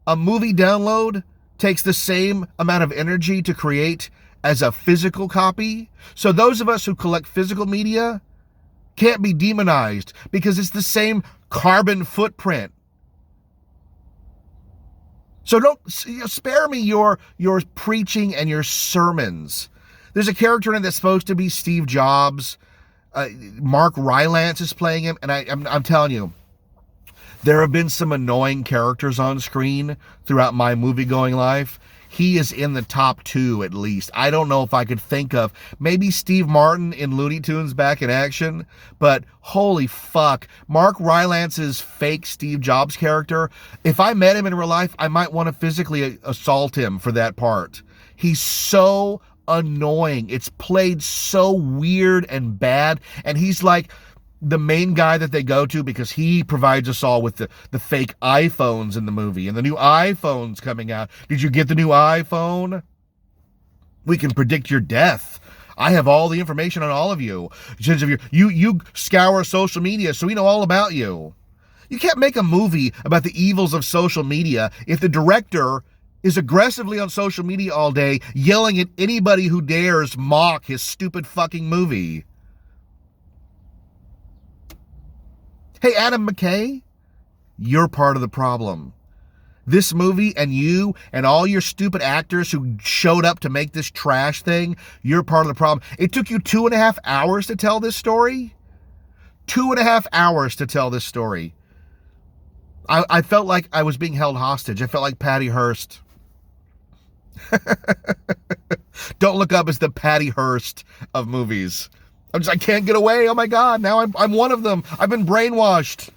a movie download takes the same amount of energy to create as a physical copy? So those of us who collect physical media can't be demonized because it's the same carbon footprint. So don't spare me your preaching and your sermons. There's a character in it that's supposed to be Steve Jobs. Mark Rylance is playing him, and I'm telling you, there have been some annoying characters on screen throughout my movie-going life. He is in the top 2 at least. I don't know if I could think of maybe Steve Martin in Looney Tunes Back in Action, but holy fuck, Mark Rylance's fake Steve Jobs character, if I met him in real life, I might want to physically assault him for that part. He's so annoying. It's played so weird and bad, and he's like the main guy that they go to because he provides us all with the fake iPhones in the movie, and the new iPhone's coming out. Did you get the new iPhone? We can predict your death. I have all the information on all of you. Since you scour social media, so we know all about you. You can't make a movie about the evils of social media if the director is aggressively on social media all day, yelling at anybody who dares mock his stupid fucking movie. Hey, Adam McKay, you're part of the problem. This movie and you and all your stupid actors who showed up to make this trash thing, you're part of the problem. It took you 2.5 hours to tell this story? 2.5 hours to tell this story. I felt like I was being held hostage. I felt like Patty Hearst. Don't Look Up is the Patty Hearst of movies. I can't get away. Oh my God, now I'm one of them. I've been brainwashed.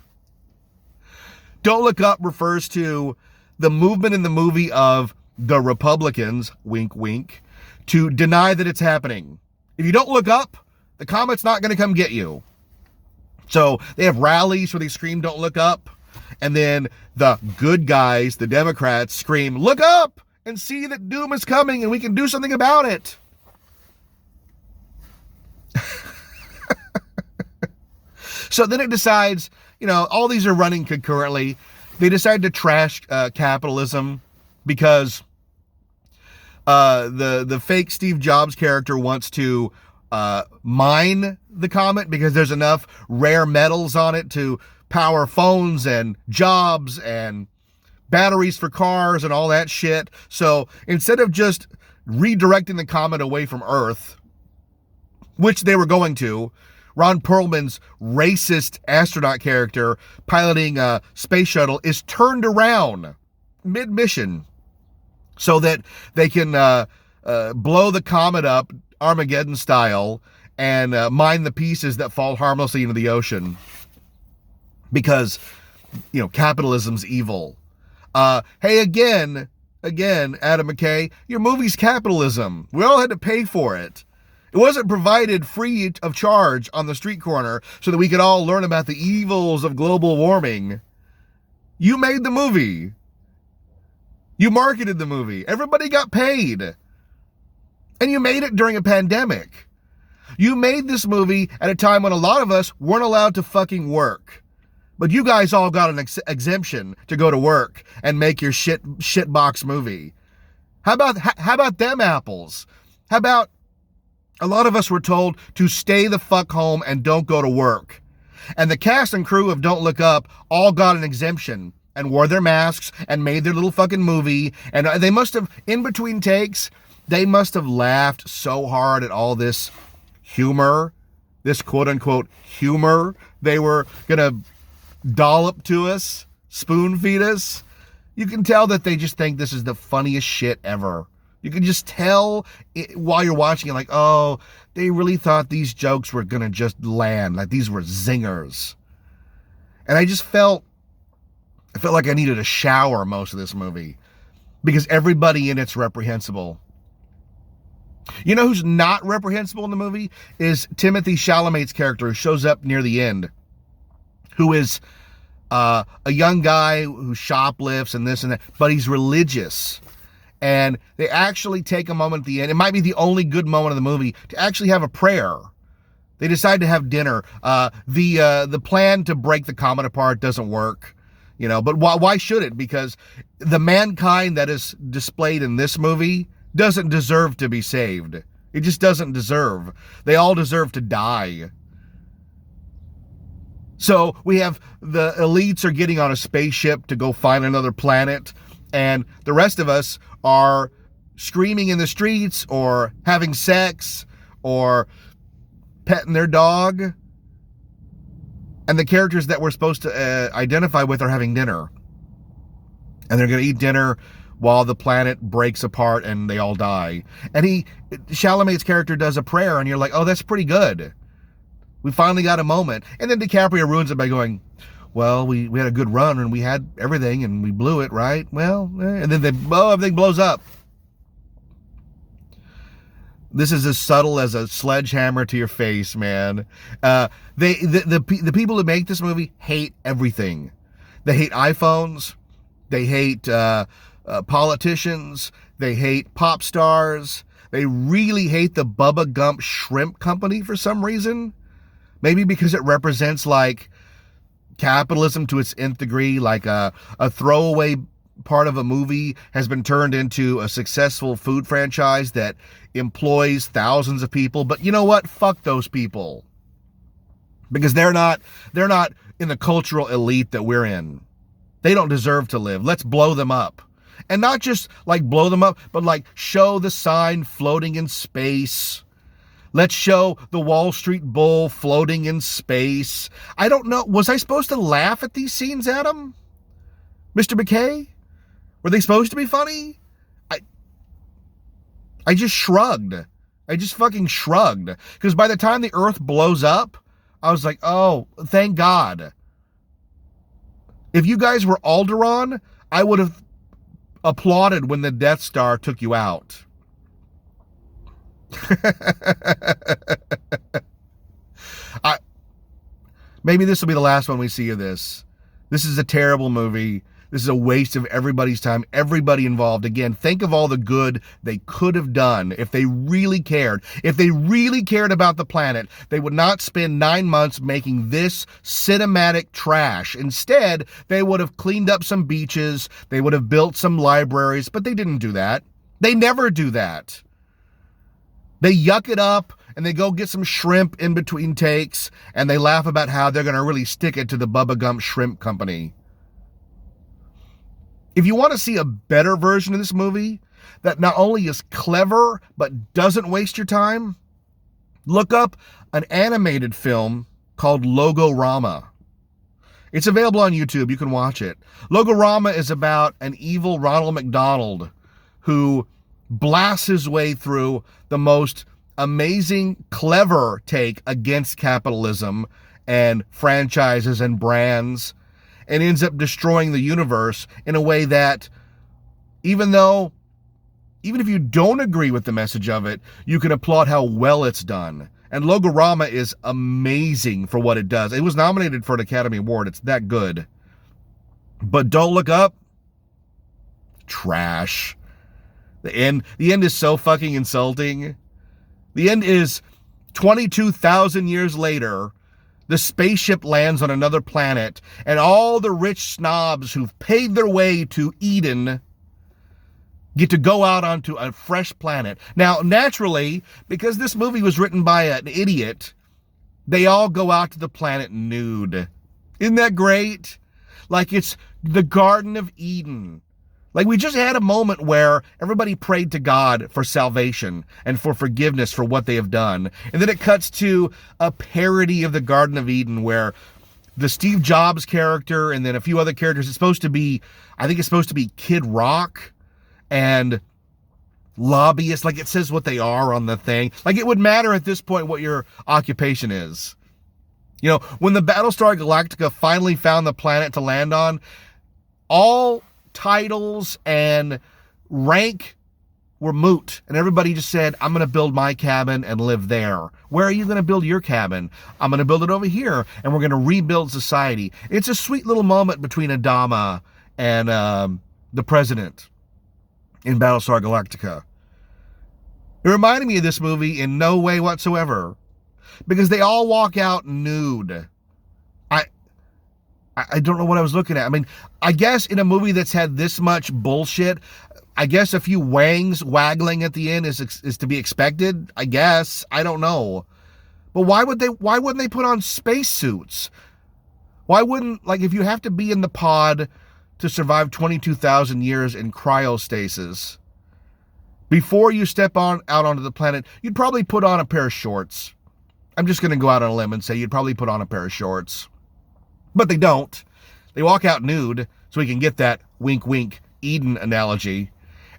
Don't Look Up refers to the movement in the movie of the Republicans, wink, wink, to deny that it's happening. If you don't look up, the comet's not going to come get you. So they have rallies where they scream, "Don't look up." And then the good guys, the Democrats, scream, "Look up and see that doom is coming and we can do something about it." So then it decides, all these are running concurrently. They decide to trash capitalism because the fake Steve Jobs character wants to mine the comet because there's enough rare metals on it to power phones and jobs and batteries for cars and all that shit. So instead of just redirecting the comet away from Earth, which they were going to, Ron Perlman's racist astronaut character piloting a space shuttle is turned around mid-mission so that they can blow the comet up Armageddon style and mine the pieces that fall harmlessly into the ocean because, capitalism's evil. Hey, again, Adam McKay, your movie's capitalism. We all had to pay for it. It wasn't provided free of charge on the street corner so that we could all learn about the evils of global warming. You made the movie. You marketed the movie. Everybody got paid. And you made it during a pandemic. You made this movie at a time when a lot of us weren't allowed to fucking work. But you guys all got an exemption to go to work and make your shitbox movie. How about them apples? How about a lot of us were told to stay the fuck home and don't go to work. And the cast and crew of Don't Look Up all got an exemption and wore their masks and made their little fucking movie. And they must have, in between takes, they must have laughed so hard at all this humor, this quote unquote humor they were going to dollop to us, spoon feed us. You can tell that they just think this is the funniest shit ever. You can just tell while you're watching it, like, oh, they really thought these jokes were going to just land. Like, these were zingers. And I felt like I needed a shower most of this movie because everybody in it's reprehensible. You know who's not reprehensible in the movie? Is Timothée Chalamet's character who shows up near the end, who is a young guy who shoplifts and this and that, but he's religious. And they actually take a moment at the end. It might be the only good moment of the movie to actually have a prayer. They decide to have dinner. The plan to break the comet apart doesn't work, but why should it? Because the mankind that is displayed in this movie doesn't deserve to be saved. It just doesn't deserve. They all deserve to die. So we have the elites are getting on a spaceship to go find another planet. And the rest of us are screaming in the streets or having sex or petting their dog. And the characters that we're supposed to identify with are having dinner. And they're going to eat dinner while the planet breaks apart and they all die. And Chalamet's character does a prayer, and you're like, oh, that's pretty good. We finally got a moment. And then DiCaprio ruins it by going, well, we had a good run and we had everything and we blew it, right? Well, and then everything blows up. This is as subtle as a sledgehammer to your face, man. The people who make this movie hate everything. They hate iPhones. They hate politicians. They hate pop stars. They really hate the Bubba Gump Shrimp Company for some reason. Maybe because it represents like capitalism to its nth degree, like a throwaway part of a movie has been turned into a successful food franchise that employs thousands of people. But you know what? Fuck those people. Because they're not in the cultural elite that we're in. They don't deserve to live. Let's blow them up. And not just like blow them up, but like show the sign floating in space. Let's show the Wall Street Bull floating in space. I don't know. Was I supposed to laugh at these scenes, Adam? Mr. McKay? Were they supposed to be funny? I just shrugged. I just fucking shrugged. Because by the time the Earth blows up, I was like, oh, thank God. If you guys were Alderaan, I would have applauded when the Death Star took you out. Maybe this will be the last one we see of this. This is a terrible movie. This is a waste of everybody's time, everybody involved. Again, think of all the good they could have done if they really cared. If they really cared about the planet, they would not spend 9 months making this cinematic trash. Instead, they would have cleaned up some beaches. They would have built some libraries, but they didn't do that. They never do that. They yuck it up and they go get some shrimp in between takes and they laugh about how they're going to really stick it to the Bubba Gump Shrimp Company. If you want to see a better version of this movie that not only is clever but doesn't waste your time, look up an animated film called Logorama. It's available on YouTube. You can watch it. Logorama is about an evil Ronald McDonald who blasts his way through the most amazing, clever take against capitalism and franchises and brands, and ends up destroying the universe in a way that, even if you don't agree with the message of it, you can applaud how well it's done. And Logorama is amazing for what it does. It was nominated for an Academy Award. It's that good. But Don't Look Up, trash. The end is so fucking insulting. The end is 22,000 years later. The spaceship lands on another planet, and all the rich snobs who've paid their way to Eden get to go out onto a fresh planet. Now, naturally, because this movie was written by an idiot, they all go out to the planet nude. Isn't that great? Like it's the Garden of Eden. Like we just had a moment where everybody prayed to God for salvation and for forgiveness for what they have done. And then it cuts to a parody of the Garden of Eden where the Steve Jobs character and then a few other characters, I think it's supposed to be Kid Rock and lobbyists. Like it says what they are on the thing. Like it would matter at this point what your occupation is. You know, when the Battlestar Galactica finally found the planet to land on, all titles and rank were moot, and everybody just said, I'm going to build my cabin and live there. Where are you going to build your cabin? I'm going to build it over here, and we're going to rebuild society. It's a sweet little moment between Adama and the president in Battlestar Galactica. It reminded me of this movie in no way whatsoever, because they all walk out nude. I don't know what I was looking at. I mean, I guess in a movie that's had this much bullshit, I guess a few wangs waggling at the end is to be expected. I guess. I don't know. But why wouldn't they put on spacesuits? Why wouldn't, like, if you have to be in the pod to survive 22,000 years in cryostasis. Before you step out onto the planet, you'd probably put on a pair of shorts. I'm just going to go out on a limb and say you'd probably put on a pair of shorts. But they don't. They walk out nude, so we can get that wink, wink, Eden analogy.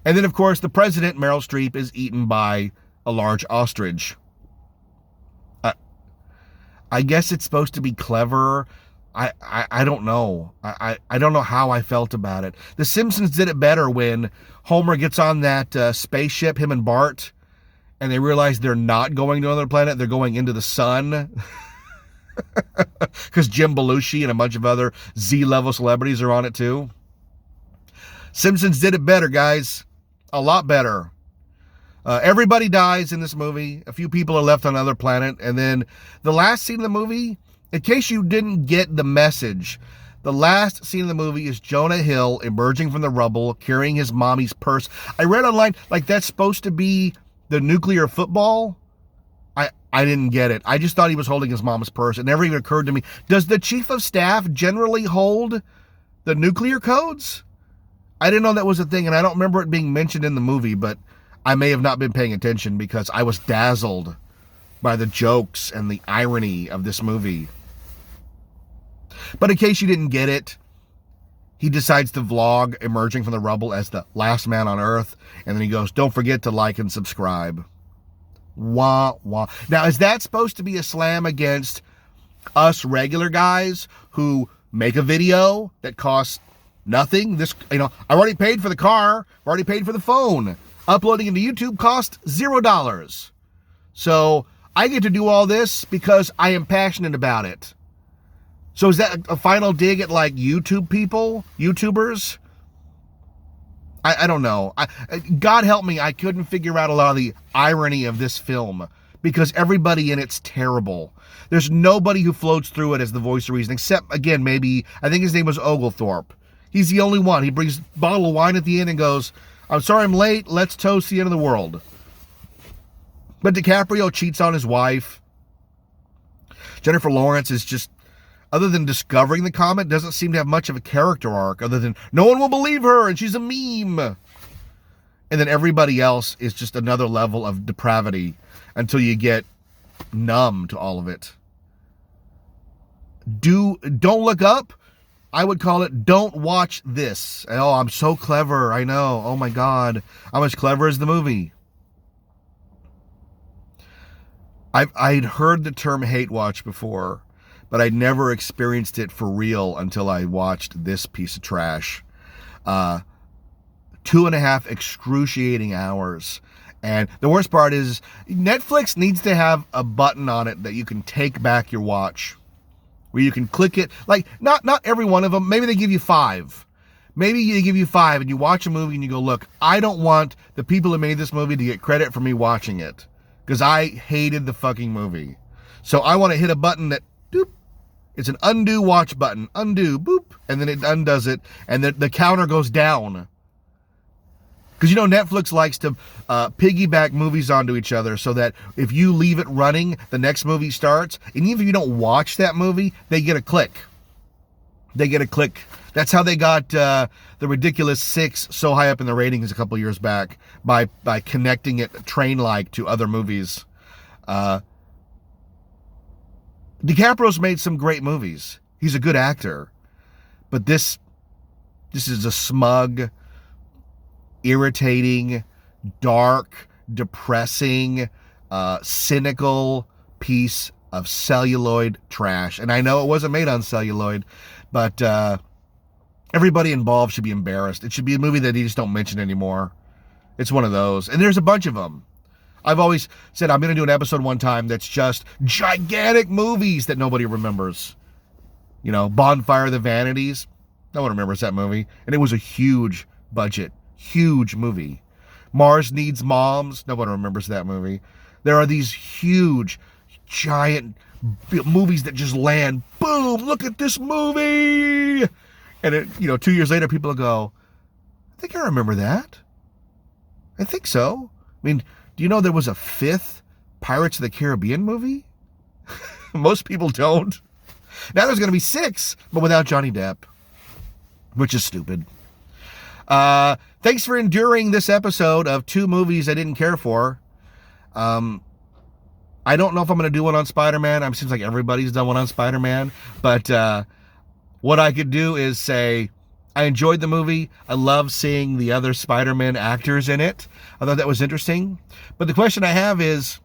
And then, of course, the president, Meryl Streep, is eaten by a large ostrich. I guess it's supposed to be clever. I don't know. I don't know how I felt about it. The Simpsons did it better when Homer gets on that spaceship, him and Bart, and they realize they're not going to another planet. They're going into the sun. Because Jim Belushi and a bunch of other Z-level celebrities are on it too. Simpsons did it better, guys. A lot better. Everybody dies in this movie. A few people are left on another planet. And then the last scene of the movie, in case you didn't get the message, the last scene of the movie is Jonah Hill emerging from the rubble, carrying his mommy's purse. I read online, like that's supposed to be the nuclear football. I didn't get it. I just thought he was holding his mom's purse. It never even occurred to me. Does the chief of staff generally hold the nuclear codes? I didn't know that was a thing, and I don't remember it being mentioned in the movie, but I may have not been paying attention because I was dazzled by the jokes and the irony of this movie. But in case you didn't get it, he decides to vlog emerging from the rubble as the last man on Earth, and then he goes, "Don't forget to like and subscribe." Wah, wah. Now, is that supposed to be a slam against us regular guys who make a video that costs nothing? I already paid for the car. I've already paid for the phone. Uploading into YouTube cost $0. So I get to do all this because I am passionate about it. So is that a final dig at like YouTubers? I don't know. God help me, I couldn't figure out a lot of the irony of this film because everybody in it's terrible. There's nobody who floats through it as the voice of reason, except, again, maybe, I think his name was Oglethorpe. He's the only one. He brings a bottle of wine at the end and goes, "I'm sorry I'm late, let's toast the end of the world." But DiCaprio cheats on his wife. Jennifer Lawrence is just, other than discovering the comet, doesn't seem to have much of a character arc other than no one will believe her and she's a meme. And then everybody else is just another level of depravity until you get numb to all of it. Don't look up. I would call it don't watch this. Oh, I'm so clever. I know. Oh my God. I'm as clever as the movie. I'd heard the term hate watch before, but I'd never experienced it for real until I watched this piece of trash. 2.5 excruciating hours. And the worst part is Netflix needs to have a button on it that you can take back your watch, where you can click it. Like, not every one of them. Maybe they give you 5. Maybe they give you 5 and you watch a movie and you go, look, I don't want the people who made this movie to get credit for me watching it because I hated the fucking movie. So I want to hit a button that, doop, it's an undo watch button. Undo, boop, and then it undoes it, and the counter goes down. Because, Netflix likes to piggyback movies onto each other so that if you leave it running, the next movie starts. And even if you don't watch that movie, they get a click. That's how they got the ridiculous 6 so high up in the ratings a couple years back, by connecting it train-like to other movies. DiCaprio's made some great movies. He's a good actor. But this is a smug, irritating, dark, depressing, cynical piece of celluloid trash. And I know it wasn't made on celluloid, but everybody involved should be embarrassed. It should be a movie that you just don't mention anymore. It's one of those. And there's a bunch of them. I've always said I'm going to do an episode one time that's just gigantic movies that nobody remembers. Bonfire of the Vanities. No one remembers that movie. And it was a huge budget. Huge movie. Mars Needs Moms. No one remembers that movie. There are these huge, giant movies that just land. Boom! Look at this movie! And 2 years later, people will go, I think I remember that. I think so. I mean, do you know there was a 5th Pirates of the Caribbean movie? Most people don't. Now there's going to be 6, but without Johnny Depp. which is stupid. Thanks for enduring this episode of 2 movies I didn't care for. I don't know if I'm going to do one on Spider-Man. It seems like everybody's done one on Spider-Man. But what I could do is say, I enjoyed the movie. I love seeing the other Spider-Man actors in it. I thought that was interesting. But the question I have is,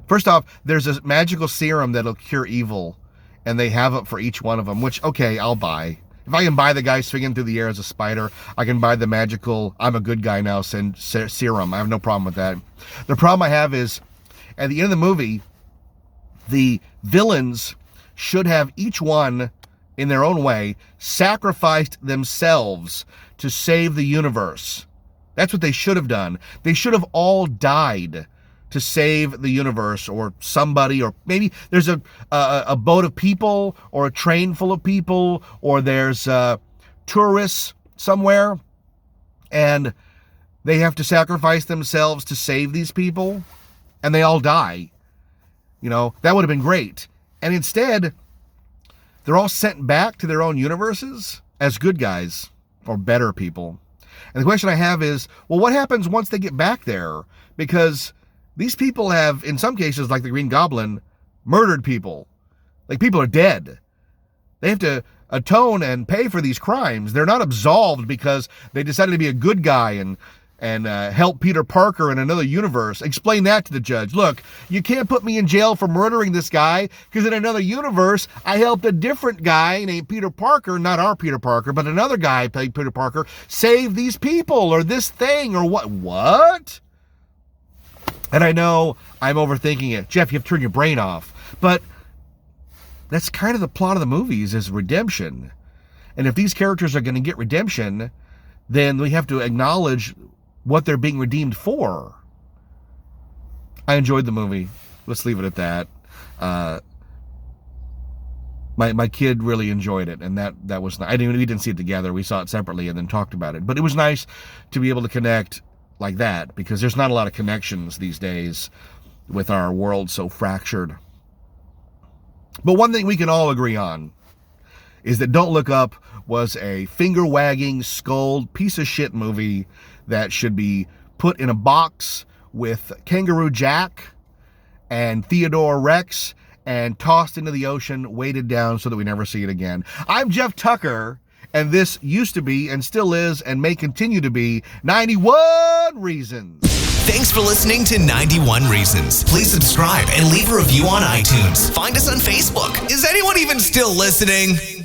first off, there's a magical serum that'll cure evil. And they have it for each one of them, which, okay, I'll buy. If I can buy the guy swinging through the air as a spider, I can buy the magical, I'm a good guy now, serum. I have no problem with that. The problem I have is, at the end of the movie, the villains should have each one, in their own way, sacrificed themselves to save the universe. That's what they should have done. They should have all died to save the universe, or somebody, or maybe there's a boat of people, or a train full of people, or there's tourists somewhere, and they have to sacrifice themselves to save these people, and they all die. You know, that would have been great. And instead, they're all sent back to their own universes as good guys, or better people. And the question I have is, well, what happens once they get back there? Because these people have, in some cases, like the Green Goblin, murdered people. Like, people are dead. They have to atone and pay for these crimes. They're not absolved because they decided to be a good guy and help Peter Parker in another universe. Explain that to the judge. Look, you can't put me in jail for murdering this guy because in another universe, I helped a different guy named Peter Parker, not our Peter Parker, but another guy named Peter Parker, save these people or this thing or what? What? And I know I'm overthinking it. Jeff, you have to turn your brain off. But that's kind of the plot of the movies, is redemption. And if these characters are going to get redemption, then we have to acknowledge what they're being redeemed for. I enjoyed the movie. Let's leave it at that. My kid really enjoyed it, and that was nice. We didn't see it together. We saw it separately and then talked about it. But it was nice to be able to connect like that, because there's not a lot of connections these days with our world so fractured. But one thing we can all agree on is that Don't Look Up was a finger-wagging, scold, piece of shit movie that should be put in a box with Kangaroo Jack and Theodore Rex and tossed into the ocean, weighted down so that we never see it again. I'm Jeff Tucker, and this used to be, and still is, and may continue to be, 91 Reasons. Thanks for listening to 91 Reasons. Please subscribe and leave a review on iTunes. Find us on Facebook. Is anyone even still listening?